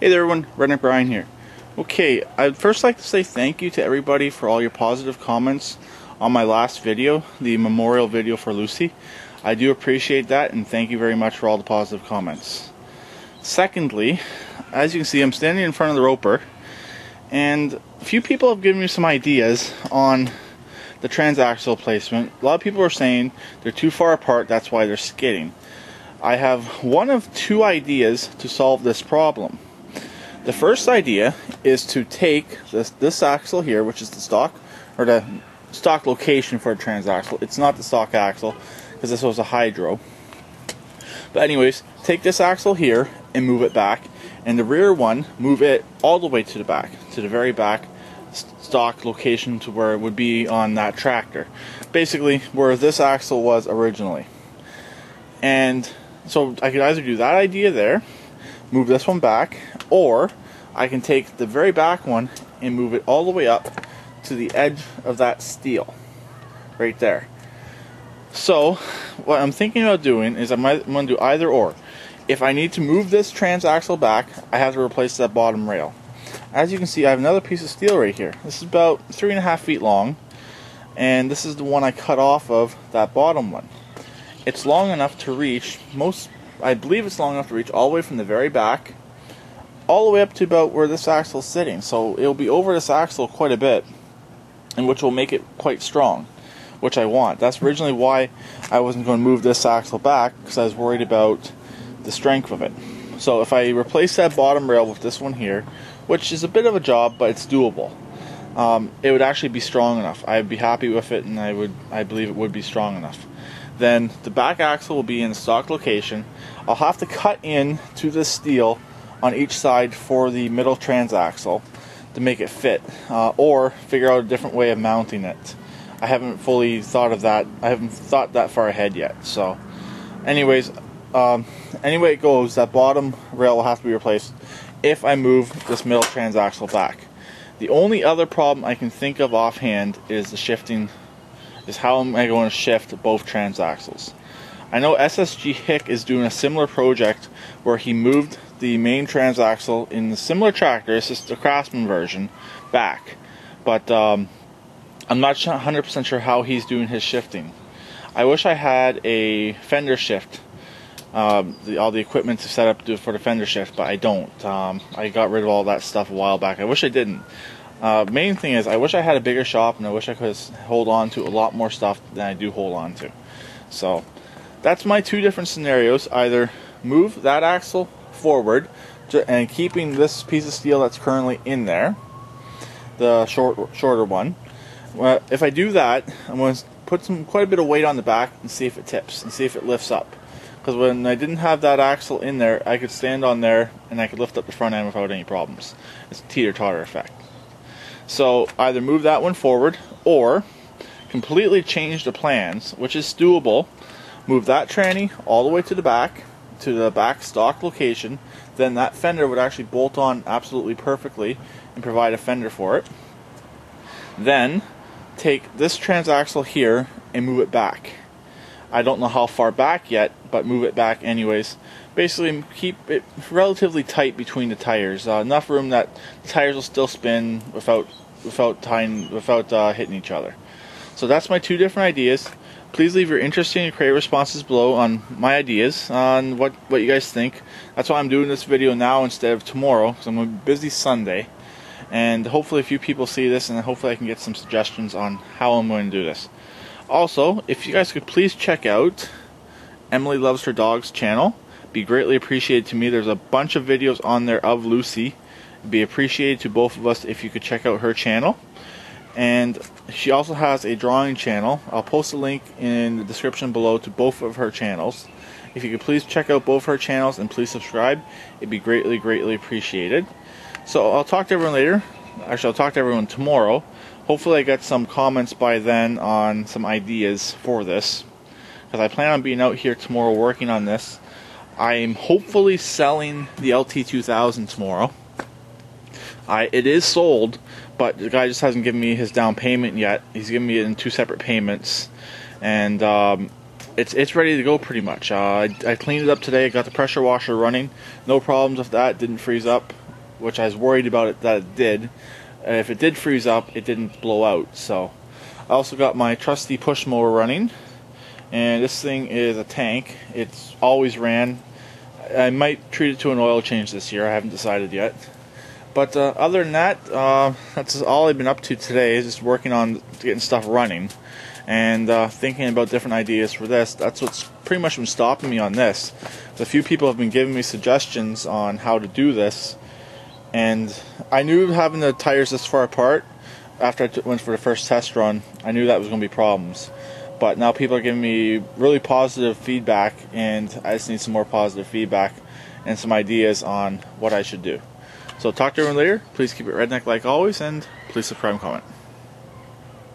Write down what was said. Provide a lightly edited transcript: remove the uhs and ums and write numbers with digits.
Hey there everyone, Redneck Brian here. Okay, I'd first like to say thank you to everybody for all your positive comments on my last video, the memorial video for Lucy. I do appreciate that and thank you very much for all the positive comments. Secondly, as you can see, I'm standing in front of the roper and a few people have given me some ideas on the transaxle placement. A lot of people are saying they're too far apart, that's why they're skidding. I have one of two ideas to solve this problem. The first idea is to take this axle here, which is the stock, or the stock location for a transaxle. It's not the stock axle, because this was a hydro. But anyways, take this axle here and move it back, and the rear one, move it all the way to the back, to the very back stock location to where it would be on that tractor. Basically, where this axle was originally. And so I could either do that idea there, move this one back, or I can take the very back one and move it all the way up to the edge of that steel right there. So what I'm thinking about doing is I'm going to do either or. If I need to move this transaxle back, I have to replace that bottom rail. As you can see, I have another piece of steel right here. This is about 3.5 feet long, and this is the one I cut off of that bottom one. It's long enough to reach I believe it's long enough to reach all the way from the very back all the way up to about where this axle is sitting. So it'll be over this axle quite a bit, and which will make it quite strong, which I want. That's originally why I wasn't going to move this axle back, because I was worried about the strength of it. So if I replace that bottom rail with this one here, which is a bit of a job, but it's doable, it would actually be strong enough. I'd be happy with it, and I believe it would be strong enough. Then the back axle will be in the stock location. I'll have to cut in to the steel on each side for the middle transaxle to make it fit, or figure out a different way of mounting it. I haven't fully thought of that. I haven't thought that far ahead yet. So anyways, any way it goes, that bottom rail will have to be replaced if I move this middle transaxle back. The only other problem I can think of offhand is the shifting, is how am I going to shift both transaxles. I know SSG Hick is doing a similar project where he moved the main transaxle in the similar tractor, it's just the Craftsman version, back. But I'm not 100% sure how he's doing his shifting. I wish I had a fender shift, all the equipment to set up for the fender shift, but I don't. I got rid of all that stuff a while back. I wish I didn't. Main thing is, I wish I had a bigger shop, and I wish I could hold on to a lot more stuff than I do hold on to. So that's my two different scenarios. Either move that axle forward and keeping this piece of steel that's currently in there, the shorter one. Well, if I do that, I'm going to put quite a bit of weight on the back and see if it tips and see if it lifts up. Because when I didn't have that axle in there, I could stand on there and I could lift up the front end without any problems. It's a teeter-totter effect. So either move that one forward or completely change the plans, which is doable. Move that tranny all the way to the back stock location. Then that fender would actually bolt on absolutely perfectly and provide a fender for it. Then take this transaxle here and move it back. I don't know how far back yet, but move it back anyways. Basically keep it relatively tight between the tires, enough room that the tires will still spin without hitting each other. So that's my two different ideas. Please leave your interesting and creative responses below on my ideas, on what you guys think. That's why I'm doing this video now instead of tomorrow, because I'm a busy Sunday. And hopefully a few people see this, and hopefully I can get some suggestions on how I'm going to do this. Also, if you guys could please check out Emily Loves Her Dogs channel, be greatly appreciated to me. There's a bunch of videos on there of Lucy. It'd be appreciated to both of us if you could check out her channel. And she also has a drawing channel. I'll post a link in the description below to both of her channels. If you could please check out both her channels and please subscribe, it'd be greatly appreciated. So I'll talk to everyone later. Actually, I'll talk to everyone tomorrow. Hopefully I get some comments by then on some ideas for this, because I plan on being out here tomorrow working on this. I'm hopefully selling the LT2000 tomorrow. It is sold, but the guy just hasn't given me his down payment yet. He's given me it in 2 separate payments, and it's ready to go pretty much. I cleaned it up today. I got the pressure washer running. No problems with that. Didn't freeze up. which I was worried about it that it did. If it did freeze up, it didn't blow out. So I also got my trusty push mower running, and this thing is a tank. It's always ran. I might treat it to an oil change this year. I haven't decided yet. But other than that, that's all I've been up to today, is just working on getting stuff running and thinking about different ideas for this. That's what's pretty much been stopping me on this. A few people have been giving me suggestions on how to do this, and I knew having the tires this far apart, after I went for the first test run, I knew that was going to be problems. But now people are giving me really positive feedback, and I just need some more positive feedback and some ideas on what I should do. So talk to everyone later. Please keep it redneck like always, and please subscribe and comment.